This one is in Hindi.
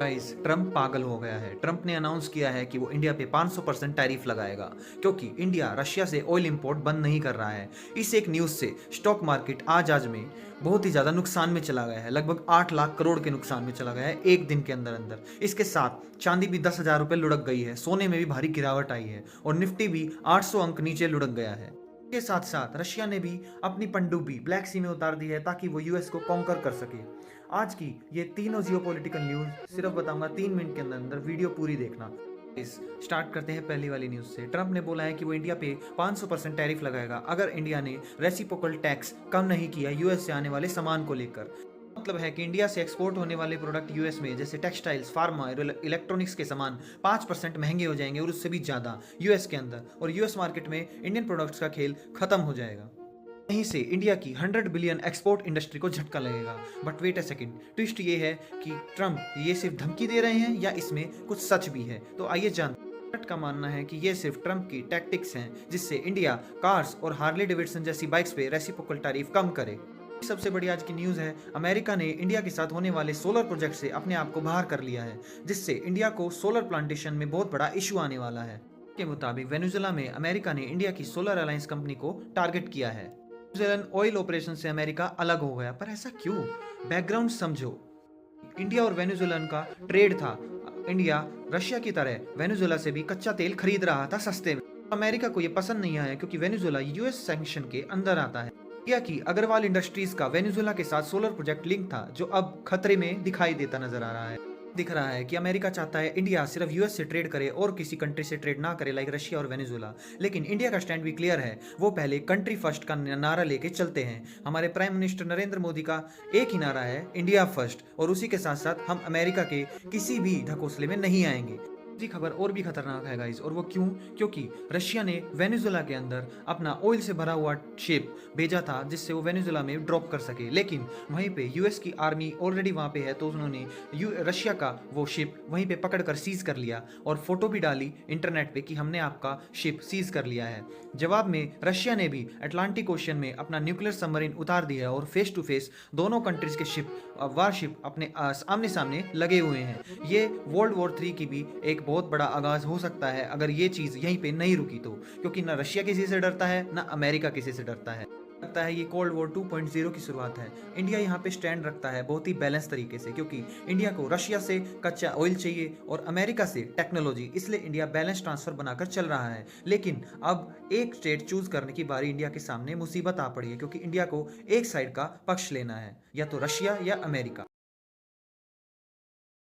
गाइस, ट्रम्प पागल हो गया है। ट्रम्प ने अनाउंस किया है कि वो इंडिया पे 500% टैरिफ लगाएगा क्योंकि इंडिया रशिया से ऑयल इंपोर्ट बंद नहीं कर रहा है। इस एक न्यूज़ से स्टॉक मार्केट आज में बहुत ही ज़्यादा नुकसान में चला गया है। लगभग 8 लाख करोड़ के नुकसान में चला गया है एक दिन के अंदर अंदर। इसके साथ चांदी भी 10,000 रुपये लुढ़क गई है, सोने में भी भारी गिरावट आई है और निफ्टी भी 800 अंक नीचे लुढ़क गया है। के साथ साथ रशिया ने भी अपनी पनडुब्बी ब्लैक सी में उतार दी है ताकि वो यूएस को कॉन्कर कर सके। आज की ये तीनों जियोपॉलिटिकल न्यूज़ सिर्फ बताऊंगा 3 मिनट के अंदर अंदर, वीडियो पूरी देखना। इस स्टार्ट करते हैं पहली वाली न्यूज़ से। ट्रंप ने बोला है कि वो इंडिया पे 500% टैरिफ लगाएगा अगर इंडिया ने रेसिप्रोकल टैक्स कम नहीं किया यूएस से आने वाले सामान को लेकर। मतलब है कि इंडिया से एक्सपोर्ट होने वाले प्रोडक्ट यूएस में जैसे टेक्सटाइल्स, फार्मा, इलेक्ट्रॉनिक्स के सामान 5% महंगे हो जाएंगे और उससे भी ज़्यादा यूएस के अंदर, और यूएस मार्केट में इंडियन प्रोडक्ट्स का खेल खत्म हो जाएगा। यहीं से इंडिया की 100 बिलियन एक्सपोर्ट इंडस्ट्री को झटका लगेगा। But wait a second, twist ये है कि ट्रम्प ये सिर्फ धमकी दे रहे हैं या इसमें कुछ सच भी है। तो आइए जानते हैं। का मानना है कि ये सिर्फ ट्रम्प की टैक्टिक्स हैं जिससे इंडिया कार्स और हार्ले डेविडसन जैसी बाइक्स पे रेसिप्रोकल टैरिफ कम करे। सबसे बड़ी आज की न्यूज़ है, अमेरिका ने इंडिया के साथ होने वाले सोलर प्रोजेक्ट से अपने आप को बाहर कर लिया है, जिससे इंडिया को सोलर प्लांटेशन में बहुत बड़ा इशू आने वाला है। के मुताबिक वेनेजुएला में अमेरिका ने इंडिया की सोलर अलायंस कंपनी को टारगेट किया है। वेनेजुएलन ऑयल ऑपरेशन से अमेरिका अलग हो गया, पर ऐसा क्यों? बैकग्राउंड समझो। इंडिया और वेनेजुएलन का ट्रेड था। इंडिया रशिया की तरह वेनेजुएला से भी कच्चा तेल खरीद रहा था सस्ते में। अमेरिका को यह पसंद नहीं आया क्योंकि वेनेजुएला यूएस सैंक्शन के अंदर आता है। इंडिया की अग्रवाल इंडस्ट्रीज का वेनेजुएला के साथ सोलर प्रोजेक्ट लिंक था जो अब खतरे में दिखाई देता नजर आ रहा है। दिख रहा है कि अमेरिका चाहता है इंडिया सिर्फ यूएस से ट्रेड करे और किसी कंट्री से ट्रेड ना करे, लाइक रशिया और वेनेजुएला। लेकिन इंडिया का स्टैंड भी क्लियर है, वो पहले कंट्री फर्स्ट का नारा लेके चलते हैं। हमारे प्राइम मिनिस्टर नरेंद्र मोदी का एक ही नारा है, इंडिया फर्स्ट, और उसी के साथ साथ हम अमेरिका के किसी भी ढकोसले में नहीं आएंगे। दूसरी खबर और भी खतरनाक है गाइस, और वो क्यों? क्योंकि रशिया ने वेनेजुएला के अंदर अपना ऑयल से भरा हुआ शिप भेजा था जिससे वो वेनेजुएला में ड्रॉप कर सके, लेकिन वहीं पे यूएस की आर्मी ऑलरेडी वहाँ पे है, तो उन्होंने रशिया का वो शिप वहीं पे पकड़कर सीज कर लिया और फोटो भी डाली इंटरनेट पे कि हमने आपका शिप सीज कर लिया है। जवाब में रशिया ने भी अटलांटिक ओशन में अपना न्यूक्लियर सबमरीन उतार दिया और फेस टू फेस दोनों कंट्रीज के शिप वारशिप अपने आमने सामने लगे हुए हैं। ये वर्ल्ड वॉर 3 की भी एक बहुत बड़ा आगाज हो सकता है अगर ये चीज़ यहीं पे नहीं रुकी तो, क्योंकि ना रशिया किसी से डरता है ना अमेरिका किसी से डरता है। लगता है ये कोल्ड वॉर 2.0 की शुरुआत है। इंडिया यहाँ पे स्टैंड रखता है बहुत ही बैलेंस तरीके से, क्योंकि इंडिया को रशिया से कच्चा ऑयल चाहिए और अमेरिका से टेक्नोलॉजी, इसलिए इंडिया बैलेंस ट्रांसफर बनाकर चल रहा है। लेकिन अब एक स्टेट चूज करने की बारी इंडिया के सामने मुसीबत आ पड़ी है, क्योंकि इंडिया को एक साइड का पक्ष लेना है, या तो रशिया या अमेरिका।